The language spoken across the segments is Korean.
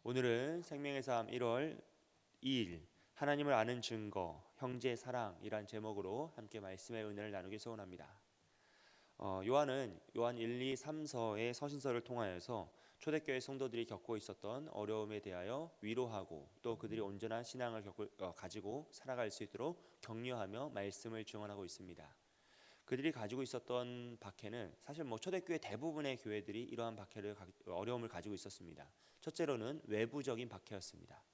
오늘은 생명의 삶 1월 2일 하나님을 아는 증거, 형제 사랑이란 제목으로 함께 말씀의 은혜를 나누기 소원합니다. 요한 1, 2, 3서의 서신서를 통하여서 초대교회 성도들이 겪고 있었던 어려움에 대하여 위로하고 또 그들이 온전한 신앙을 가지고 살아갈 수 있도록 격려하며 말씀을 증언하고 있습니다. 그들이 가지고 있었던 박해는 사실 초대교회 대부분의 교회들이 이러한 어려움을 가지고 있었습니다. 첫째로는 외부적인 박해였습니다.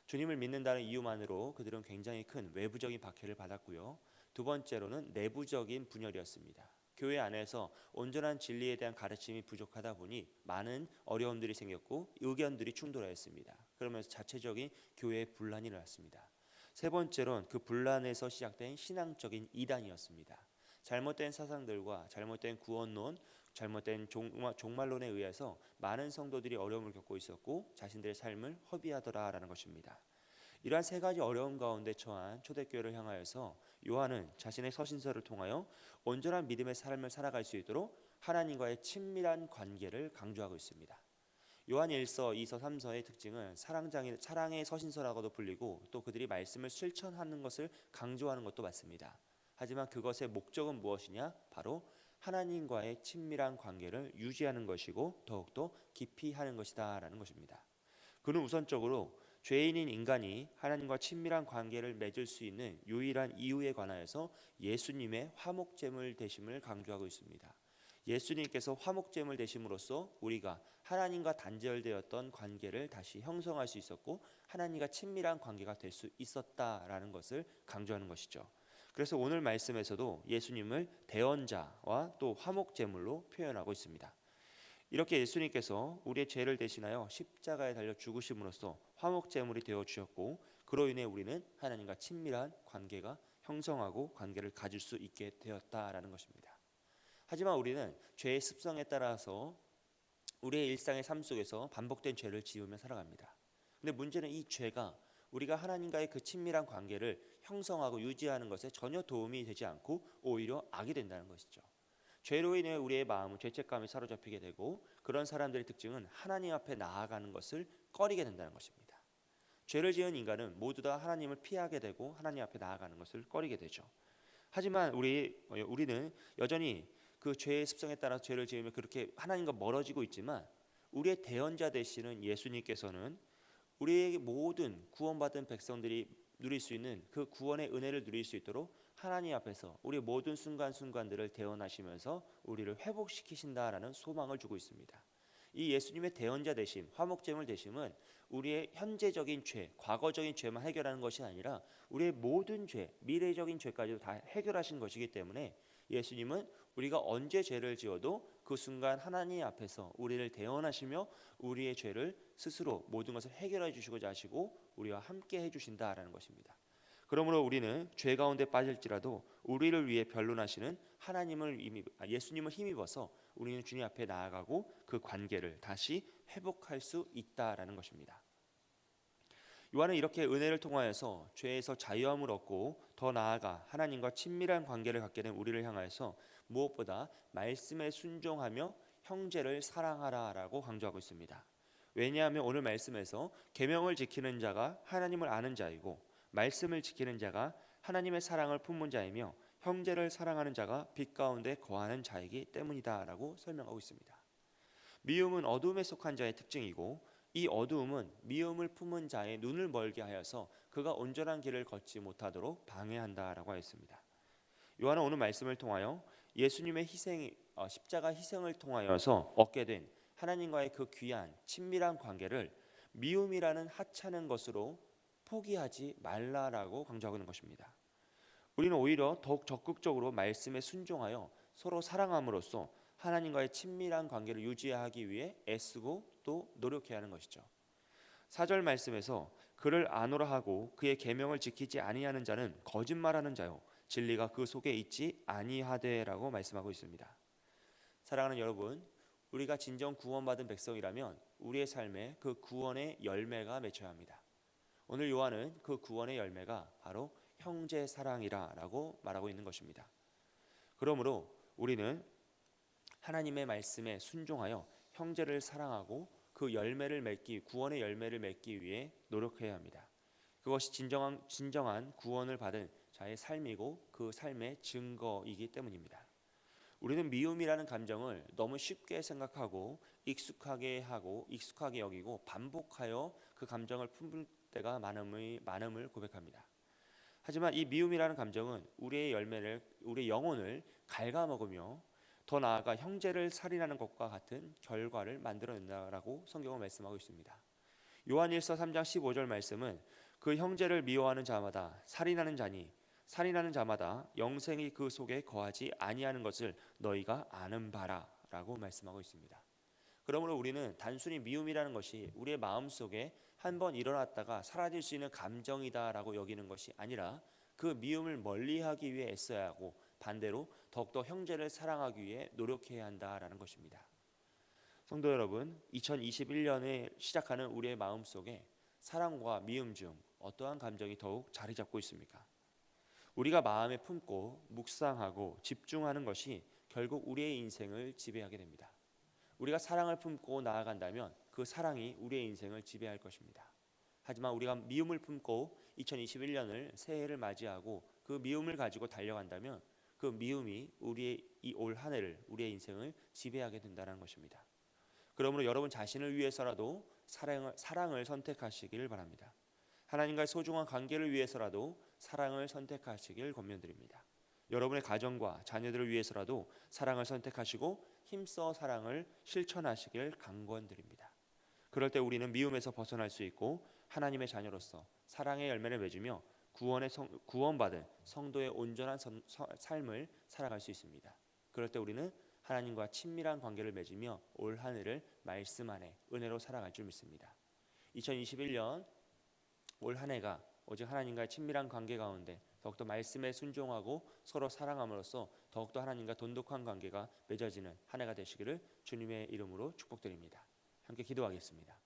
주님을 믿는다는 이유만으로 그들은 굉장히 큰 외부적인 박해를 받았고요. 두 번째로는 내부적인 분열이었습니다. 교회 안에서 온전한 진리에 대한 가르침이 부족하다 보니 많은 어려움들이 생겼고 의견들이 충돌하였습니다. 그러면서 자체적인 교회의 분란이 일어났습니다. 세 번째로는 그 분란에서 시작된 신앙적인 이단이었습니다. 잘못된 사상들과 잘못된 구원론, 잘못된 종말론에 의해서 많은 성도들이 어려움을 겪고 있었고 자신들의 삶을 허비하더라라는 것입니다. 이러한 세 가지 어려움 가운데 처한 초대교회를 향하여서 요한은 자신의 서신서를 통하여 온전한 믿음의 삶을 살아갈 수 있도록 하나님과의 친밀한 관계를 강조하고 있습니다. 요한 1서, 2서, 3서의 특징은 사랑의 서신서라고도 불리고 또 그들이 말씀을 실천하는 것을 강조하는 것도 맞습니다. 하지만 그것의 목적은 무엇이냐? 바로 하나님과의 친밀한 관계를 유지하는 것이고 더욱더 깊이 하는 것이다 라는 것입니다. 그는 우선적으로 죄인인 인간이 하나님과 친밀한 관계를 맺을 수 있는 유일한 이유에 관하여서 예수님의 화목제물 되심을 강조하고 있습니다. 예수님께서 화목제물 되심으로써 우리가 하나님과 단절되었던 관계를 다시 형성할 수 있었고 하나님과 친밀한 관계가 될 수 있었다라는 것을 강조하는 것이죠. 그래서 오늘 말씀에서도 예수님을 대언자와 또 화목제물로 표현하고 있습니다. 이렇게 예수님께서 우리의 죄를 대신하여 십자가에 달려 죽으심으로써 화목제물이 되어 주셨고 그로 인해 우리는 하나님과 친밀한 관계가 형성하고 관계를 가질 수 있게 되었다라는 것입니다. 하지만 우리는 죄의 습성에 따라서 우리의 일상의 삶 속에서 반복된 죄를 지으며 살아갑니다. 근데 문제는 이 죄가 우리가 하나님과의 그 친밀한 관계를 형성하고 유지하는 것에 전혀 도움이 되지 않고 오히려 악이 된다는 것이죠. 죄로 인해 우리의 마음은 죄책감에 사로잡히게 되고 그런 사람들의 특징은 하나님 앞에 나아가는 것을 꺼리게 된다는 것입니다. 죄를 지은 인간은 모두 다 하나님을 피하게 되고 하나님 앞에 나아가는 것을 꺼리게 되죠. 하지만 우리는 여전히 그 죄의 습성에 따라 죄를 지으며 그렇게 하나님과 멀어지고 있지만 우리의 대언자 되시는 예수님께서는 우리에게 모든 구원받은 백성들이 누릴 수 있는 그 구원의 은혜를 누릴 수 있도록 하나님 앞에서 우리의 모든 순간순간들을 대언하시면서 우리를 회복시키신다라는 소망을 주고 있습니다. 이 예수님의 대언자 되심, 화목제물 되심은 우리의 현재적인 죄, 과거적인 죄만 해결하는 것이 아니라 우리의 모든 죄, 미래적인 죄까지도 다 해결하신 것이기 때문에 예수님은 우리가 언제 죄를 지어도 그 순간 하나님 앞에서 우리를 대언하시며 우리의 죄를 스스로 모든 것을 해결해 주시고자 하시고 우리와 함께 해주신다라는 것입니다. 그러므로 우리는 죄 가운데 빠질지라도 우리를 위해 변론하시는 예수님을 힘입어서 우리는 주님 앞에 나아가고 그 관계를 다시 회복할 수 있다라는 것입니다. 요한은 이렇게 은혜를 통하여서 죄에서 자유함을 얻고 더 나아가 하나님과 친밀한 관계를 갖게 된 우리를 향하여서 무엇보다 말씀에 순종하며 형제를 사랑하라라고 강조하고 있습니다. 왜냐하면 오늘 말씀에서 계명을 지키는 자가 하나님을 아는 자이고 말씀을 지키는 자가 하나님의 사랑을 품은 자이며 형제를 사랑하는 자가 빛 가운데 거하는 자이기 때문이다라고 설명하고 있습니다. 미움은 어둠에 속한 자의 특징이고 이 어두움은 미움을 품은 자의 눈을 멀게 하여서 그가 온전한 길을 걷지 못하도록 방해한다라고 하였습니다. 요한은 오늘 말씀을 통하여 예수님의 십자가 희생을 통하여서 얻게 된 하나님과의 그 귀한 친밀한 관계를 미움이라는 하찮은 것으로 포기하지 말라라고 강조하고 있는 것입니다. 우리는 오히려 더욱 적극적으로 말씀에 순종하여 서로 사랑함으로써 하나님과의 친밀한 관계를 유지하기 위해 애쓰고 또 노력해야 하는 것이죠. 4절 말씀에서 그를 아노라 하고 그의 계명을 지키지 아니하는 자는 거짓말하는 자요 진리가 그 속에 있지 아니하되라고 말씀하고 있습니다. 사랑하는 여러분, 우리가 진정 구원받은 백성이라면 우리의 삶에 그 구원의 열매가 맺혀야 합니다. 오늘 요한은 그 구원의 열매가 바로 형제 사랑이라고 말하고 있는 것입니다. 그러므로 우리는 하나님의 말씀에 순종하여 형제를 사랑하고 그 그 열매를 맺기, 구원의 열매를 맺기 위해 노력해야 합니다. 그것이 진정한 구원을 받은 자의 삶이고 그 삶의 증거이기 때문입니다. 우리는 미움이라는 감정을 너무 쉽게 생각하고 익숙하게 여기고 반복하여 그 감정을 품을 때가 많음을 고백합니다. 하지만 이 미움이라는 감정은 우리의 영혼을 갉아먹으며 더 나아가 형제를 살인하는 것과 같은 결과를 만들어낸다라고 성경은 말씀하고 있습니다. 요한일서 3장 15절 말씀은 그 형제를 미워하는 자마다 살인하는 자마다 영생이 그 속에 거하지 아니하는 것을 너희가 아는 바라라고 말씀하고 있습니다. 그러므로 우리는 단순히 미움이라는 것이 우리의 마음속에 한번 일어났다가 사라질 수 있는 감정이다라고 여기는 것이 아니라 그 미움을 멀리하기 위해 애써야 하고 반대로 더욱더 형제를 사랑하기 위해 노력해야 한다라는 것입니다. 성도 여러분, 2021년에 시작하는 우리의 마음속에 사랑과 미움 중 어떠한 감정이 더욱 자리 잡고 있습니까? 우리가 마음에 품고 묵상하고 집중하는 것이 결국 우리의 인생을 지배하게 됩니다. 우리가 사랑을 품고 나아간다면 그 사랑이 우리의 인생을 지배할 것입니다. 하지만 우리가 미움을 품고 2021년을 새해를 맞이하고 그 미움을 가지고 달려간다면 그 미움이 우리의 이 올 한 해를 우리의 인생을 지배하게 된다는 것입니다. 그러므로 여러분 자신을 위해서라도 사랑을 선택하시길 바랍니다. 하나님과의 소중한 관계를 위해서라도 사랑을 선택하시길 권면드립니다. 여러분의 가정과 자녀들을 위해서라도 사랑을 선택하시고 힘써 사랑을 실천하시길 강권드립니다. 그럴 때 우리는 미움에서 벗어날 수 있고 하나님의 자녀로서 사랑의 열매를 맺으며 구원받은 성도의 온전한 삶을 살아갈 수 있습니다. 그럴 때 우리는 하나님과 친밀한 관계를 맺으며 올 한 해를 말씀 안에 은혜로 살아갈 줄 믿습니다. 2021년 올 한 해가 오직 하나님과의 친밀한 관계 가운데 더욱더 말씀에 순종하고 서로 사랑함으로써 더욱더 하나님과 돈독한 관계가 맺어지는 한 해가 되시기를 주님의 이름으로 축복드립니다. 함께 기도하겠습니다.